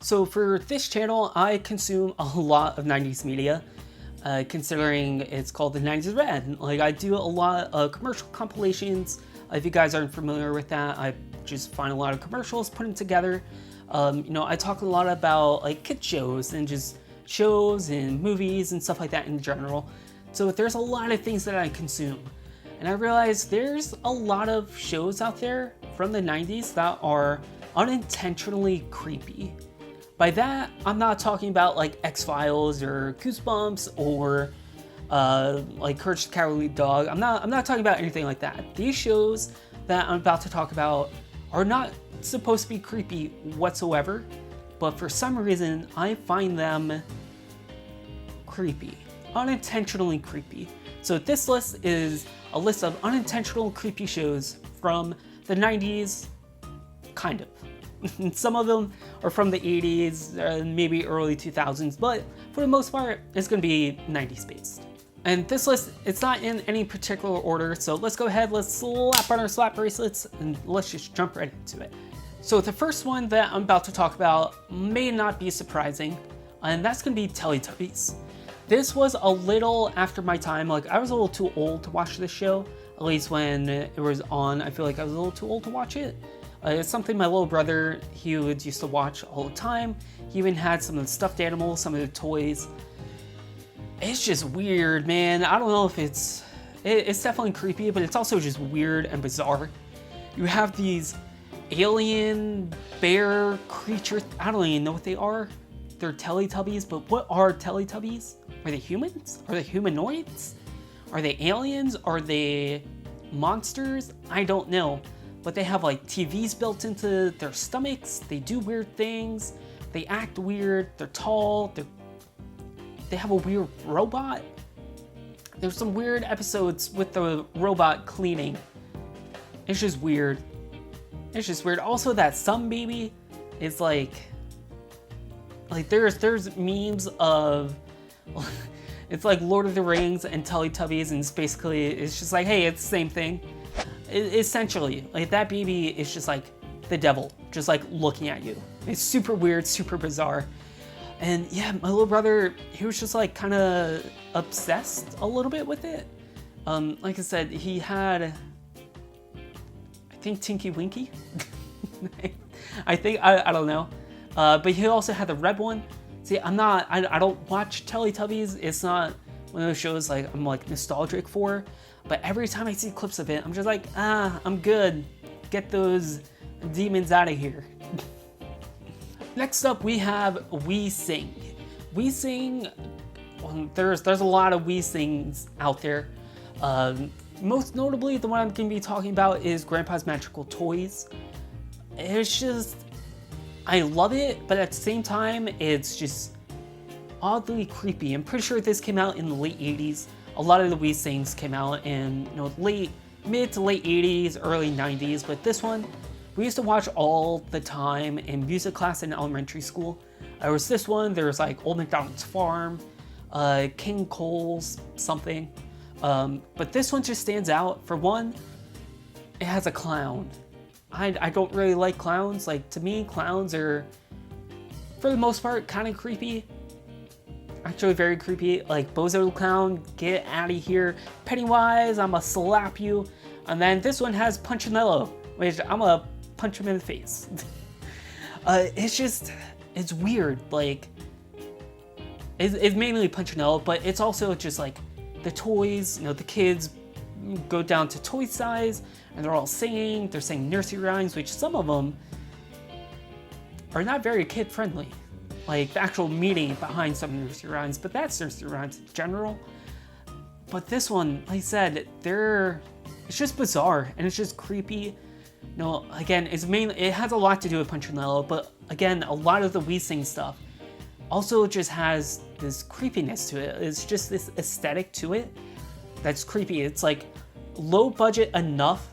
So for this channel, I consume a lot of 90s media, considering it's called the 90s Red. Like, I do a lot of commercial compilations. If you guys aren't familiar with that, I just find a lot of commercials, put them together. I talk a lot about like kid shows and just shows and movies and stuff like that in general. So there's a lot of things that I consume. And I realize there's a lot of shows out there from the 90s that are unintentionally creepy. By that, I'm not talking about like X-Files or Goosebumps or like Courage the Cowardly Dog. I'm not talking about anything like that. These shows that I'm about to talk about are not supposed to be creepy whatsoever, but for some reason, I find them creepy. Unintentionally creepy. So this list is a list of unintentional creepy shows from the 90s, kind of. Some of them are from the 80s, maybe early 2000s, but for the most part, it's going to be 90s based. And this list, it's not in any particular order, so let's go ahead, let's slap on our slap bracelets, and let's just jump right into it. So the first one that I'm about to talk about may not be surprising, and that's going to be Teletubbies. This was a little after my time. Like, I was a little too old to watch this show, at least when it was on. I feel like I was a little too old to watch it. It's something my little brother, he would used to watch all the time. He even had some of the stuffed animals, some of the toys. It's just weird, man. I don't know if it's definitely creepy, but it's also just weird and bizarre. You have these alien bear creatures. I don't even know what they are. They're Teletubbies, but what are Teletubbies? Are they humans? Are they humanoids? Are they aliens? Are they monsters? I don't know. But they have like TVs built into their stomachs. They do weird things. They act weird. They're tall. They have a weird robot. There's some weird episodes with the robot cleaning. It's just weird. It's just weird. Also, that Sun Baby is like there's memes of it's like Lord of the Rings and Teletubbies, and it's just like, hey, it's the same thing. Essentially, like, that baby is just like the devil, just like looking at you. It's super weird, super bizarre. And yeah, my little brother, he was just like kind of obsessed a little bit with it. Like I said, he had, I think, Tinky Winky. I don't know. But he also had the red one. See, I don't watch Teletubbies. It's not one of those shows like I'm like nostalgic for. But every time I see clips of it, I'm just like, I'm good. Get those demons out of here. Next up, we have We Sing. We Sing, well, there's a lot of We Sings out there. Most notably, the one I'm going to be talking about is Grandpa's Magical Toys. It's just, I love it, but at the same time, it's just oddly creepy. I'm pretty sure this came out in the late 80s. A lot of the We Sings came out in mid to late 80s, early 90s, but this one, we used to watch all the time in music class in elementary school. There was this one, there was like Old MacDonald's Farm, King Cole's something. But this one just stands out. For one, it has a clown. I don't really like clowns. Like, to me, clowns are, for the most part, kind of creepy. Actually very creepy. Like, Bozo the Clown, get out of here. Pennywise, I'ma slap you. And then this one has Punchinello, which I'm gonna punch him in the face. It's weird. Like, it's mainly Punchinello, but it's also just like the toys, the kids go down to toy size and they're all singing. They're saying nursery rhymes, which some of them are not very kid friendly. Like, the actual meaning behind some nursery rhymes, but that's nursery rhymes in general. But this one, like I said, it's just bizarre and it's just creepy. Again, it has a lot to do with Punchinello, but again, a lot of the We Sing stuff also just has this creepiness to it. It's just this aesthetic to it that's creepy. It's like low budget enough.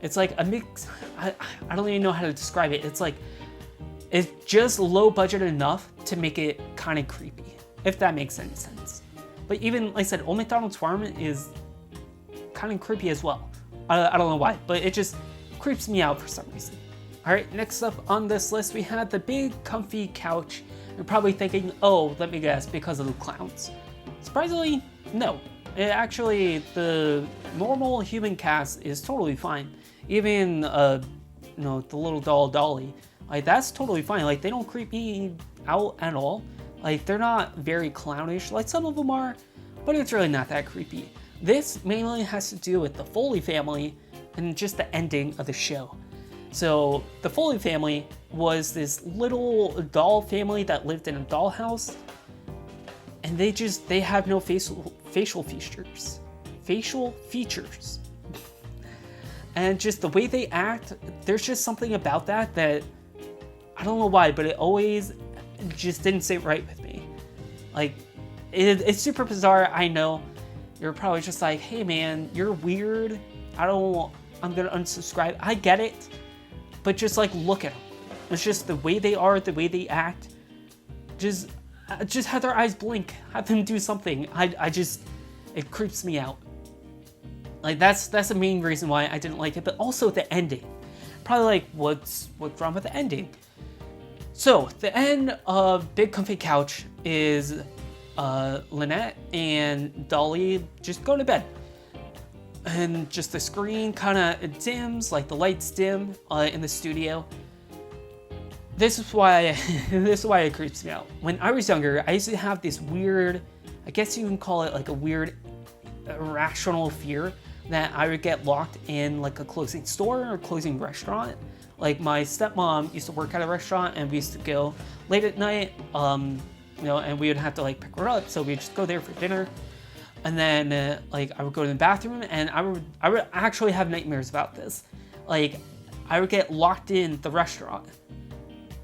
It's like a mix. I don't even know how to describe it. It's just low budget enough to make it kind of creepy, if that makes any sense. But even, like I said, Old MacDonald's Farm is kind of creepy as well. I don't know why, but it just creeps me out for some reason. Alright, next up on this list we had the big comfy couch. You're probably thinking, oh, let me guess, because of the clowns. Surprisingly, no. Actually, the normal human cast is totally fine. Even, the little doll Dolly. Like, that's totally fine. Like, they don't creep me out at all. Like, they're not very clownish, like some of them are, but it's really not that creepy. This mainly has to do with the Foley family and just the ending of the show. So the Foley family was this little doll family that lived in a dollhouse, and they have no facial features. And just the way they act, there's just something about that I don't know why, but it always just didn't sit right with me. Like, it's super bizarre, I know. You're probably just like, hey man, you're weird. I'm gonna unsubscribe. I get it. But just like, look at them. It's just the way they are, the way they act. Just have their eyes blink. Have them do something. It creeps me out. Like, that's the main reason why I didn't like it. But also the ending. Probably like, what's wrong with the ending? So, the end of Big Comfy Couch is Lynette and Dolly just go to bed. And just the screen kind of dims, like the lights dim in the studio. This is why it creeps me out. When I was younger, I used to have this weird, I guess you can call it like a weird irrational fear that I would get locked in like a closing store or closing restaurant. Like, my stepmom used to work at a restaurant, and we used to go late at night, and we would have to like pick her up, so we'd just go there for dinner. And then, I would go to the bathroom, and I would actually have nightmares about this. Like, I would get locked in the restaurant,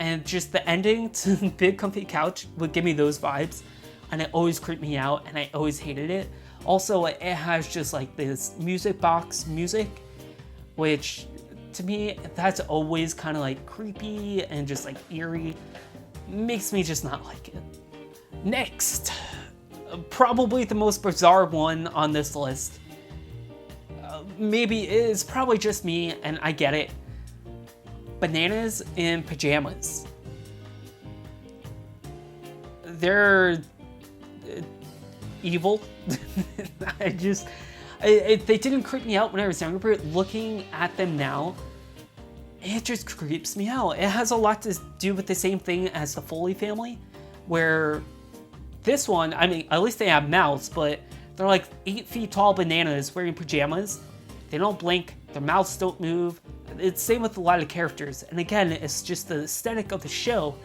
and just the ending to Big Comfy Couch would give me those vibes, and it always creeped me out, and I always hated it. Also, it has just like this music box music, which to me, that's always kind of like creepy and just like eerie. Makes me just not like it. Next. Probably the most bizarre one on this list. Maybe is probably just me, and I get it. Bananas in pajamas. They're evil. They didn't creep me out when I was younger, but looking at them now, it just creeps me out. It has a lot to do with the same thing as the Foley family, where this one, I mean, at least they have mouths, but they're like 8 feet tall bananas wearing pajamas. They don't blink, their mouths don't move. It's same with a lot of characters. And again, it's just the aesthetic of the show.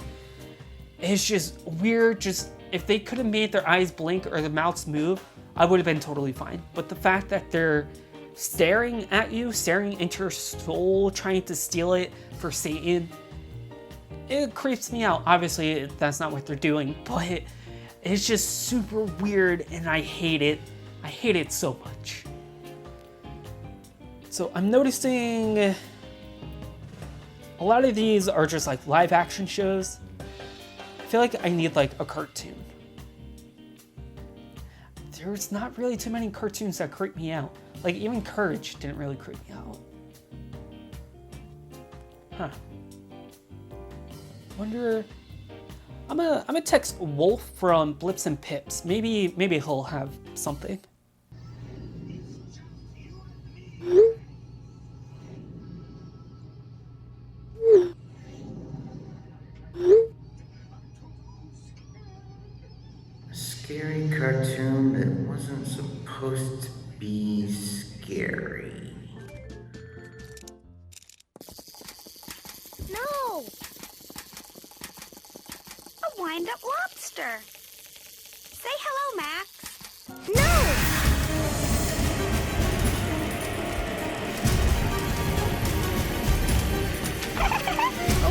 It's just weird. Just if they could have made their eyes blink or their mouths move, I would have been totally fine. But the fact that they're staring at you, staring into your soul, trying to steal it for Satan, it creeps me out. Obviously, that's not what they're doing, but it's just super weird, and I hate it. I hate it so much. So I'm noticing a lot of these are just like live action shows. I feel like I need like a cartoon. There's not really too many cartoons that creep me out. Like, even Courage didn't really creep me out. Huh. Wonder. I'm gonna text Wolf from Blips and Pips. Maybe he'll have something. A scary cartoon that wasn't supposed to be scary. No! A wind-up lobster. Say hello, Max. No!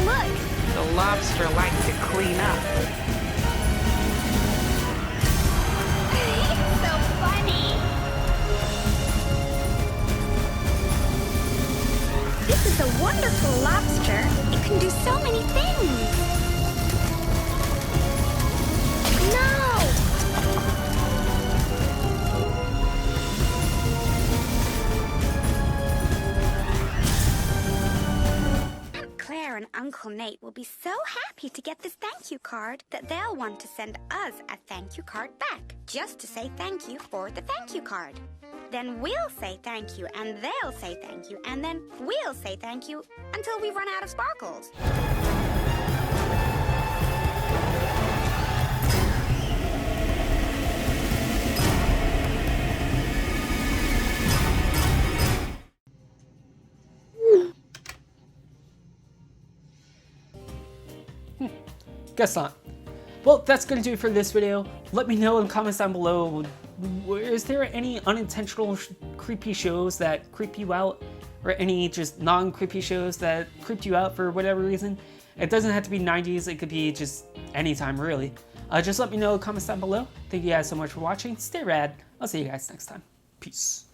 Look! The lobster likes to clean up. He's so funny! This is a wonderful lobster. It can do so many things. No! Nate will be so happy to get this thank you card that they'll want to send us a thank you card back, just to say thank you for the thank you card. Then we'll say thank you, and they'll say thank you, and then we'll say thank you until we run out of sparkles. Guess not. Well, that's going to do it for this video. Let me know in the comments down below, is there any unintentional creepy shows that creep you out? Or any just non-creepy shows that creeped you out for whatever reason? It doesn't have to be 90s, it could be just anytime really. Just let me know in the comments down below. Thank you guys so much for watching. Stay rad. I'll see you guys next time. Peace.